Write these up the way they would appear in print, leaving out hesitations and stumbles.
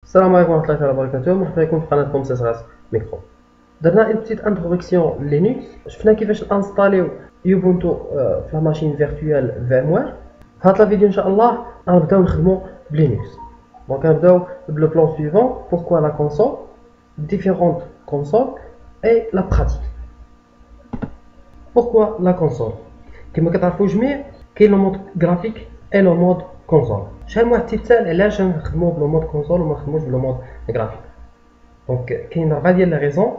السلام عليكم ورحمة الله وبركاته. مرحبا بكم في قناتكم سيسغاس ميكرو. درنا اون بتيت انتروداكسيون لينكس، شفنا كيفاش انستاليو يوبونتو في لا ماشين فيرتوال فيموير. في هاد لا فيديو ان شاء الله غنبداو نخدمو بلينكس. دونك غنبداو بلو بلان سويفون: pourquoi la console, différentes consoles et la pratique. Pourquoi la console؟ كما كتعرفوا جميع كاين لو مود غرافيك اي لو مود كونسول. شحال من واحد تيتسال علاش نخدمو بلو مود كونسول وما نخدموش بلو مود غرافيك. دونك كاين 4 ديال لي ريزون.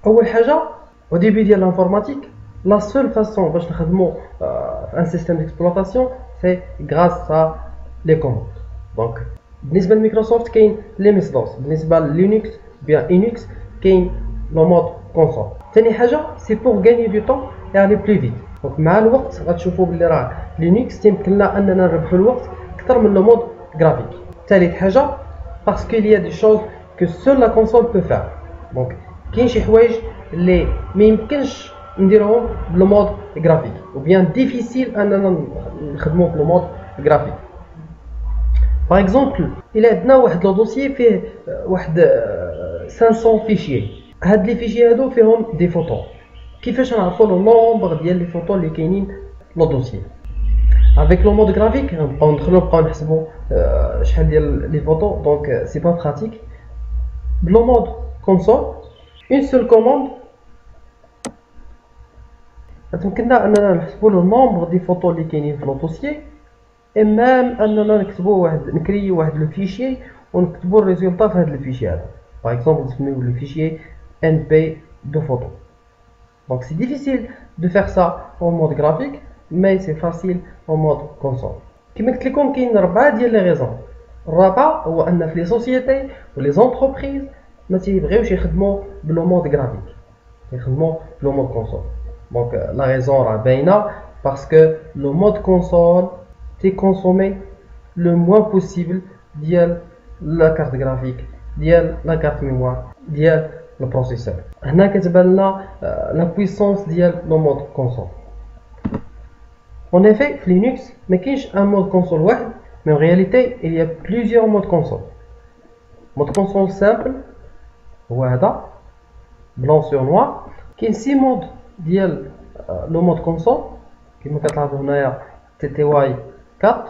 اول حاجه au début ديال الانفورماتيك la seule façon باش نخدمو ان سيستيم ديكسبلوطاسيون سي غراس ا لي كوموند. دونك بالنسبه لميكروسوفت كاين لي ميس دوس، بالنسبه للينكس بيان انكس كاين لو مود كونسول. ثاني حاجه سي بور غاني دو طون يعني بلو فيت. دونك مع الوقت غتشوفوا بلي راه لينكس تيمكننا اننا نربحوا الوقت اكثر من لو مود غرافيك. ثالث حاجه باسكو il y a des choses que seule la console peut faire. دونك كاين شي حوايج اللي ما يمكنش نديروهم بلو مود غرافيك او بيان ديفيسيل اننا نخدمو بلو مود غرافيك. باغ اكزومبل الا عندنا واحد لو دوسيي فيه واحد 500 فيشيي، هاد لي فيشيي هادو فيهم دي فوتو. كيفاش نعرفوا لو نومبر ديال لي فوتو اللي كاينين لو دوسيي؟ افيك لو مود غرافيك غنبقاو نبقاو نحسبوا شحال ديال لي فوتو. دونك سي با براتيك. بلو مود كونسول اون سول كوموند تمكننا اننا نحسبوا لو نومبر دي فوتو اللي كاينين في لو دوسيي، اي ميم اننا نكريو واحد لو فيشيي ونكتبوا الريزولطا في هذا الفيشيي هذا. باغ اكزومبل نسميو لو فيشيي ان بي دو فوتو. Donc c'est difficile de faire ça en mode graphique, mais c'est facile en mode console. كما قلت لكم كاين 4 ديال لي ريزون. الرابعه هو ان في لي سوسيتي ولي زونتربريز ما تيبغيوش يخدموا بلو مود غرافيك، يخدموا بلو مود كونسول. دونك لا ريزون راه باينه باسكو لو مود كونسول تي كونسومي لو موان بوسيبل ديال لا كارت غرافيك، ديال لا كارت ميموار، ديال le processeur. هنا كتبان لنا la puissance ديال le mode console. En effet في Linux ما كاينش un mode console واحد، mais en réalité il y a plusieurs modes console. mode console simple هو هذا blanc sur noir. كاين 6 مود ديال le mode console كما كتلاحظوا هنايا TTY 4.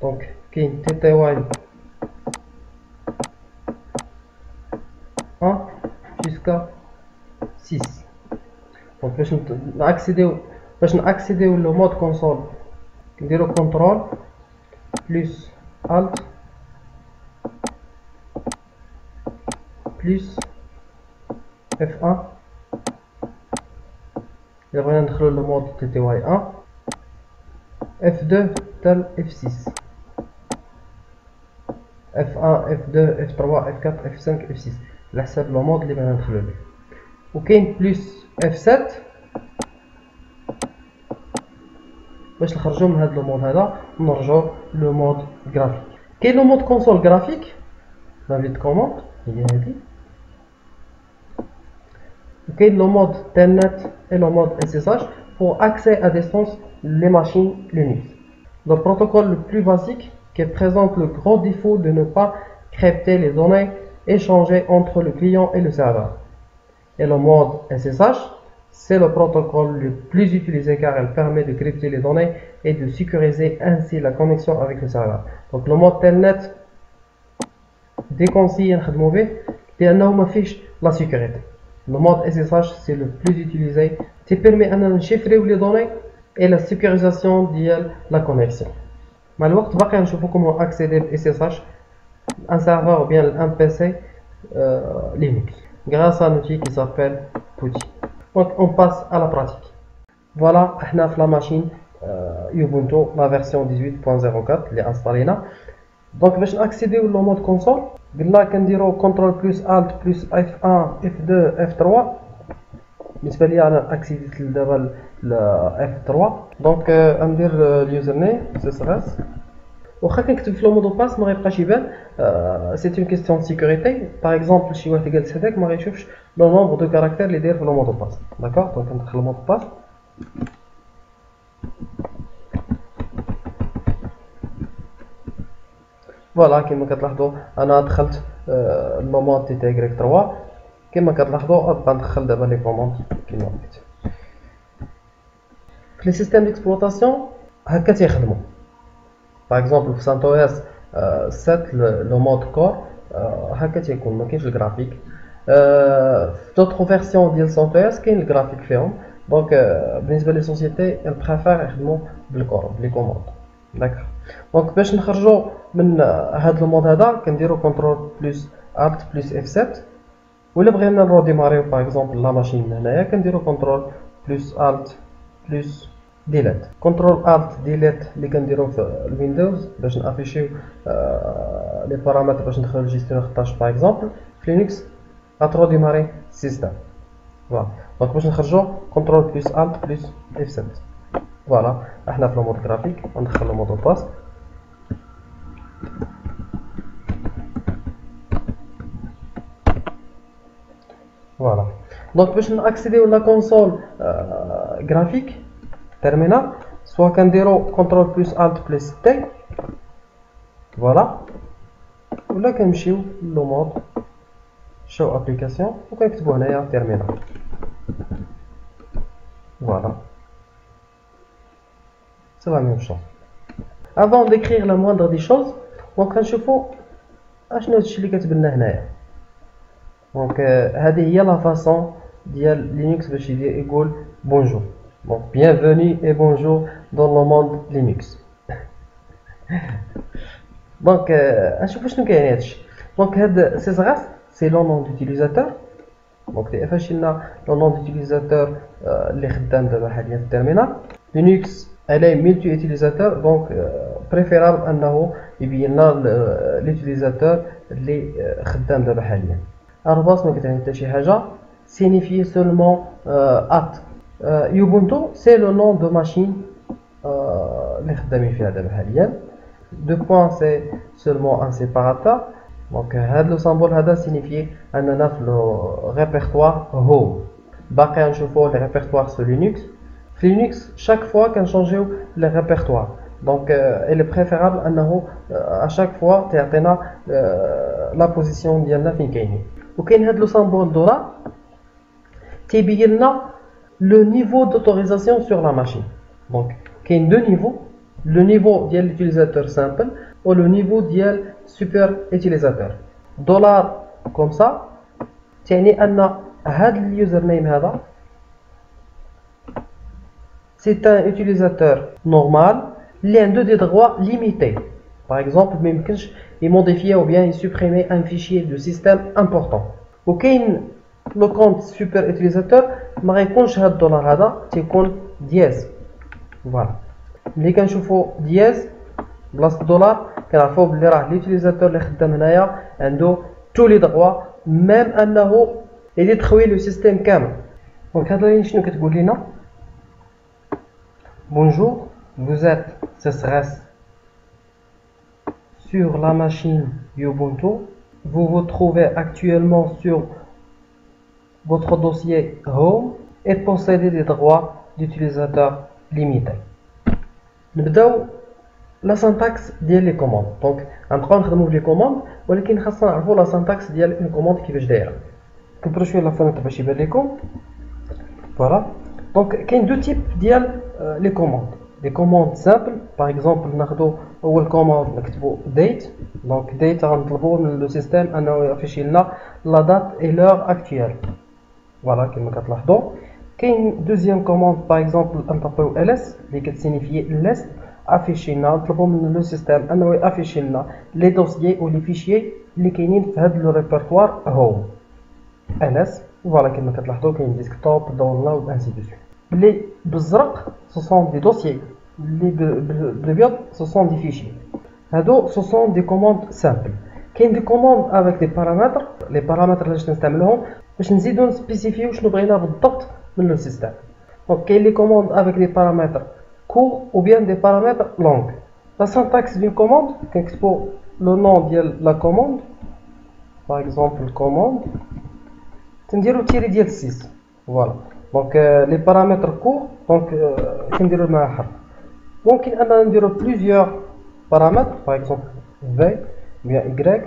دونك كاين TTY 1 jusqu'à 6. Donc باش ناكسيديو لو مود كونسول نديرو كنترول بلس الت بلس F1. الا بغينا ندخلو لو مود TTY 1 F2 حتى F6 F1 F2 F3 F4 F5 F6 على حساب لو مود اللي بغينا ندخلو ليه. وكاين بلس F7 باش نخرجو من هاد لو مود هذا ونرجعو لو مود غرافيك. كاين لو مود كونسول غرافيك لا فيت كوموند هي هادي، وكاين لو مود تلنت اي لو مود SSH pour accès à distance les machines Linux. Le protocole le plus basique qui présente le gros défaut de ne pas crypter les données échangées entre le client et le serveur. Et le mode SSH, c'est le protocole le plus utilisé car elle permet de crypter les données et de sécuriser ainsi la connexion avec le serveur. Donc le mode telnet déconseillé نخدمو به لأنه ما فيش la sécurité. Le mode SSH c'est le plus utilisé, qui permet أننا نشفريو les données et la sécurisation ديال la connexion. مع الوقت باقي نشوفو comment accéder ل SSH un serveur ou bien un PC Linux grâce à un outil qui s'appelle PuTTY. Donc on passe à la pratique. Voilà, احنا في la machine Ubuntu la version 18.04 اللي انستالينا. دونك باش ناكسيديو لو مود كونسول قلنا كنديرو كنترول بلس الت بلس F1 F2 F3. بالنسبه لي انا اكسيديت دابا ل F3. دونك غندير اليوزر نيم سيسغاس. واخا كنكتب في لو مود باس ما غيبقاش يبان، سي اون كيستيون دو سيكوريتي. باغ اكزومبل شي واحد جالس هذاك ما غيشوفش لو نومبر دو كاركتير اللي داير في لو مود باس. داكوغ دونك ندخل لو مود باس فوالا كما كتلاحظوا انا دخلت لو مود تي تي 3 كما كتلاحظوا نبقى ندخل دابا لي كوموند كما بغيت. في لي سيستيم ديكسبلوطاسيون هكا تيخدموا. باغ اكزومبل في سانتو اس 7 لو مود كور هكا تيكون ما كاينش الجرافيك. في دوطخ فيرسيون ديال سانتو اس كاين الجرافيك فيهم. دونك بالنسبه لي سوسيتي بريفير يخدموا بالكور بلي كوموند. داكوغ. دونك باش نخرجوا من هاد لو مود هذا كنديروا كنترول بلس الت بلس اف 7 ولا بغينا نروديماريو باغ اكزومبل لا ماشين هنايا كنديروا كنترول بلس الت بلس ديليت. كنترول الت ديليت اللي كنديروا في الويندوز باش نافيشيو لي بارامتر باش ندخلوا الجيستيونير طاش باغ اكزومبل. في لينكس غتروديماري السيستم. فوالا دونك باش نخرجوا كنترول بلس الت بلس اف 7. فوالا احنا في المود جرافيك وندخل المود باس. فوالا دونك باش ناكسيديو لا كونسول جرافيك تيرمينال سوا كنديرو كنترول بلس الت بلس تي فوالا ولا كنمشيو لو مود شو ابليكاسيون وكنكتبو هنايا تيرمينال. فوالا c'est la même chose. Avant d'écrire la moindre des choses دونك غنشوفو اشنو هادشي اللي كتب لنا هنايا. دونك هذه هي لا فاصون ديال لينكس باش يقول بونجور. دونك bienvenue et bonjour dans le monde Linux. دونك نشوفو شنو كاين هادشي. دونك هاد سيزغاس سي لو نون دوتيليزاتور. دونك دي افاشينا لو نون دوتيليزاتور اللي خدام دابا حاليا في التيرمينال. لينكس elle est multi-utilisateur donc préférable انه يبين لنا l'utilisateur اللي خدام دابا حاليا. arrobas ما كتعني حتى شي حاجه. signifie seulement at. ubuntu c'est le nom de machine اللي خدامين فيها دابا حاليا. deux points c'est seulement un séparateur. donc هذا لو سامبول هذا signifie اننا في لو ريبرتوار home. باقي نشوفوا لي ريبرتوار sur Linux. في لينكس chaque fois كنشونجيو لي ريبرتوار. دونك il est préférable انه à chaque fois تعطينا لا بوزيسيون ديالنا فين كاينين. وكاين هاد لو سامبول دولار تيبين لنا لو نيفو d'autorisation sur la machine. دونك كاين دو نيفو. لو نيفو ديال l'utilisateur simple و لو نيفو ديال سوبر utilisateur. دولار كوم سا تعني ان هاد اليوزر نيم هذا c'est un utilisateur normal اللي عنده des droits limités. Par exemple ما يمكنش يموديفيا ou bien يسوبريمي un fichier de système important. وكاين لو كونت سوبر utilisateur ما غيكونش هاد الدولار هذا تيكون دياز. فوالا ملي كنشوفوا دياز بلاصه الدولار كنعرفوا بلي راه ليوتيليزاتور اللي خدام هنايا عنده tous les droits ميم انه يدخوي لو سيستيم كامل. دونك هذا شنو كتقول لنا؟ Bonjour, vous êtes CSRS sur la machine Ubuntu. Vous vous trouvez actuellement sur votre dossier Home et possédez des droits d'utilisateur limités. نبداو la syntaxe ديال les commandes. Donc غنبقاو نخدمو في les commandes ولكن خاصنا نعرفو la syntaxe ديال une commande كيفاش دايره. كنبرو شويه لا فونت باش يبان لكم. فوالا دونك كاين دو تيب ديال لي كوموند. لي كوموند سامبل باغ اكزومبل ناخدو اول كوموند نكتبو ديت. دونك ديت غنطلبو من لو سيستيم انه يافيشي لنا لا دات اي لور اكطويل. فوالا كما كتلاحظوا. كاين دوزيام كوموند باغ اكزومبل نطبقو ls اللي كتسينيفيي ليست افيشي لنا. نطلبو من لو سيستيم انه يافيشي لنا لي دوسيي و لي فيشيي اللي كاينين في هذا لو ريبرتوار هوم ls. فوالا كما كتلاحظوا كاين ديسكتوب داونلود انسي دو سويت. اللي بالزرق ce sont des dossiers اللي بالابيض ce sont des fichiers. هادو ce sont des commandes simples. كاين دي كوموند avec des paramètres. les paramètres اللي نستعملوهم باش نزيدو نسبيسيفيو شنو بغينا بالضبط من لو سيستم. دونك كاين لي كوموند avec des paramètres courts ou bien des paramètres longs. la syntaxe d'une commande كنكتبو le nom ديال la commande par exemple commande تنديرو تيري ديال 6. فوالا دونك لي بارامتر كور دونك كنديرو معاه حرف. ممكن اننا نديرو بليزيور بارامتر باغ اكزومبل في bien Y,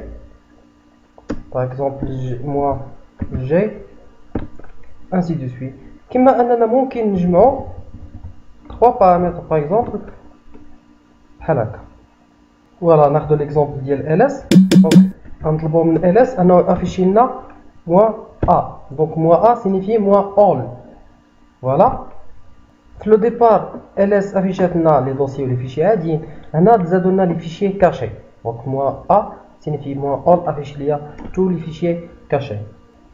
par exemple moins G, ainsi de suite. كما أننا ممكن نجمعوا 3 paramètres par exemple بحال هكا. Voilà, ناخذ l'exemple ديال ls. Donc نطلبوا من ls أنه afficher لنا moins a. Donc moins a signifie moins all. Voilà. في le départ ls affichait لنا les dossiers ou les fichiers عاديين. هنا زادوا لنا les fichiers cachés. Donc moins a signifie moins all affiche ليا tous les fichiers cachés.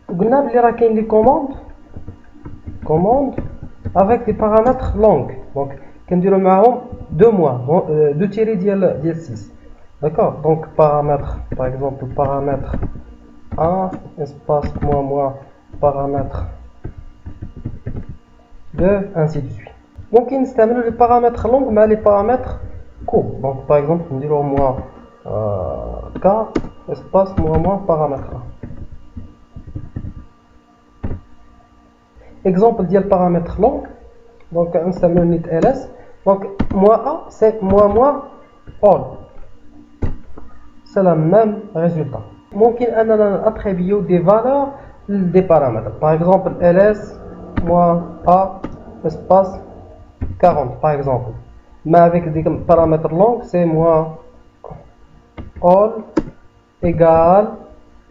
قلنا بلي راه كاين لي commande avec des paramètres longs. Donc كنديروا معاهم 2 mois 2 tirés ديال 6. D'accord. Donc paramètre, par exemple paramètre 1 espace moins paramètre 2, ainsi de suite. ممكن نستعملوا les paramètres longs مع les paramètres courts. Donc par exemple نديروا moins k espace moins paramètre 1. Exemple ديال paramètre long. Donc نستعملوا نيت ls. Donc moins a c'est moins all. C'est le même résultat. ممكن أننا attribuer des valeurs des paramètres. Par exemple ls moins a espace 40 par exemple. Mais avec des paramètres longs c'est moins all égale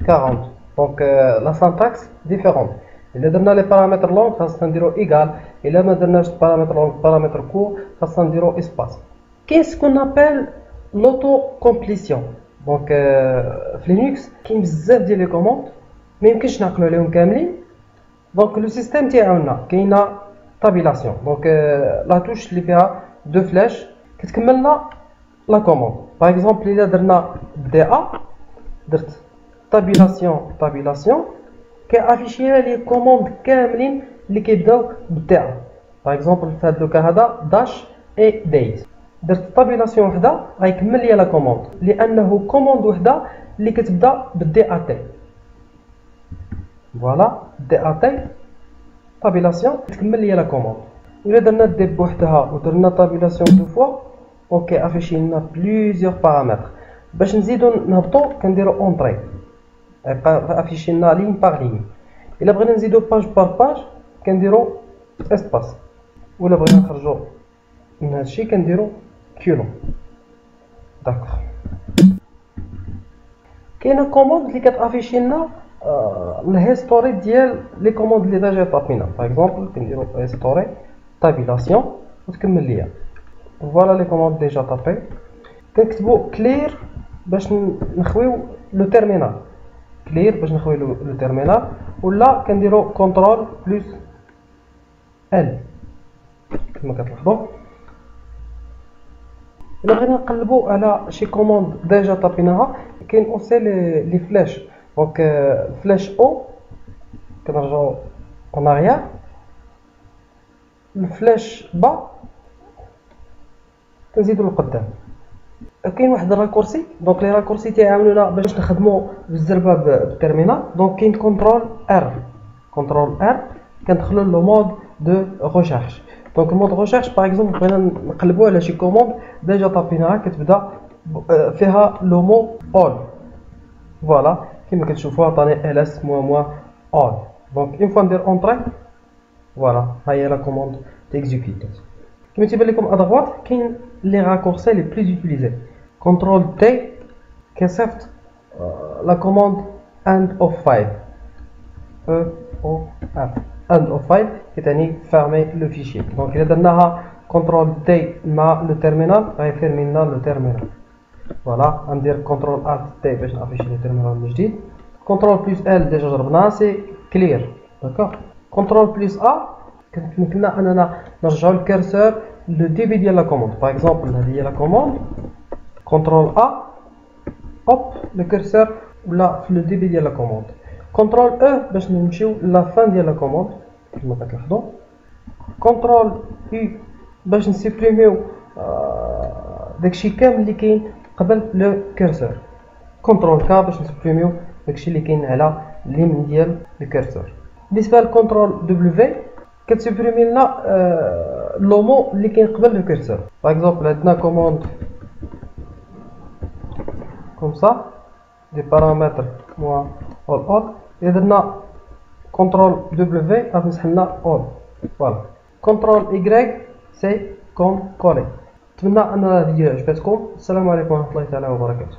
40. Donc la syntaxe différente. إلا درنا les paramètres longs خاصنا نديرو égal. إلا ما درناش paramètres longs paramètres courts خاصنا نديرو espace. Qu'est-ce qu'on appelle l'autocomplétion? Donc في لينكس كاين بزاف ديال لي كوموند ما يمكنش نعقلوا عليهم كاملين. دونك لو سيستيم تاعنا كاينه تابيلاسيون. دونك لا توش اللي فيها دو فلاش كتكمل لنا لا كوموند. باغ اكزومبل الا درنا دي ا درت تابيلاسيون كافيشي لي كوموند كاملين اللي كيبداو بالدي ا. باغ اكزومبل في هذا لوكا هذا داش اي دايز درت طابيلاسيون وحده غيكمل لي لا كوموند لانه كوموند وحده اللي كتبدا بالدي ا تي. فوالا دي ا تي طابيلاسيون تكمل لي لا كوموند. الا درنا دي بوحدها ودرنا طابيلاسيون دو فوا اوكي افيشي لنا بليزيور بارامتر. باش نزيدو نهبطو كنديرو اونطري افيشي لنا لين باغ لين. الا بغينا نزيدو باج بار باج كنديرو اسباس. ولا بغينا نخرجو من هادشي كنديرو كيلو. داكوغ. كاينه كوموند اللي كتافيشي لنا الهيستوري ديال لي كوموند اللي ديجا طابينا. باغ اكزومبل كنديرو هيستوري تابيلاسيون وتكمل ليا. فوالا لي كوموند ديجا طابي. كنكتبو كلير باش نخويو لو تيرمينال. كلير باش نخويو لو تيرمينال ولا كنديرو كونترول بلس ال كما كتلاحظوا. الا بغينا نقلبو على شي كوموند ديجا طابيناها كاين اوسي لي فلاش. دونك فلاش او كنرجعو اون اريير. الفلاش با كنزيدو للقدام. كاين واحد الراكورسي. دونك لي راكورسي تيعاونونا باش نخدمو بالزربه بالتيرمينال. دونك كاين كونترول ار. كونترول ار كندخلو لو مود دو ريشيرش. دونك المود ريشيرش باغ اكزومبل بغينا نقلبو على شي كوموند ديجا طابيناها كتبدا فيها لو مو اول. فوالا كما كتشوفوا عطاني ls moins all. دونك اون فوا ندير اونطري فوالا ها هي لا كوموند تيكزيكوت. كما تيبان لكم ادغوات كاين لي راكورسي لي بلوز يوتيليزي. كونترول تي كيصيفط لا كوموند اند اوف فايل او او اف. اند اوف فايل كتعني فيرمي لو فيشي. دونك الا درناها كونترول تي مع لو تيرمينال غيفيرمي لنا لو تيرمينال. فوالا غندير كونترول الت تي باش نافيشي لو تيرمينال من جديد. كونترول بلس ال ديجا جربناها سي كلير. داكوغ. كونترول بلس ا كيمكننا اننا نرجعو الكرسور لو ديبي ديال لا كوموند. باغ اكزومبل هذه هي لا كوموند كونترول ا اوب لو كرسور ولا في لو ديبي ديال لا كوموند. كونترول او باش نمشيو لا فان ديال لا كوموند كما كتلاحظوا. كونترول يو باش نسيبريميو داكشي كامل اللي كاين قبل لو كرسور. كونترول كا باش نسبريميو داكشي اللي كاين على اليمين ديال الكرسور. بالنسبه للكونترول دبليو كتسبريمي لنا لو مو اللي كاين قبل الكرسور. باغ اكزومبل عندنا كوموند كوم سا des paramètres moins all et درنا contrôle W غادي نسحب لنا all. Voilà. contrôle Y c'est comme coller. نتمنى ان هذه عجبتكم. السلام عليكم ورحمه الله تعالى وبركاته.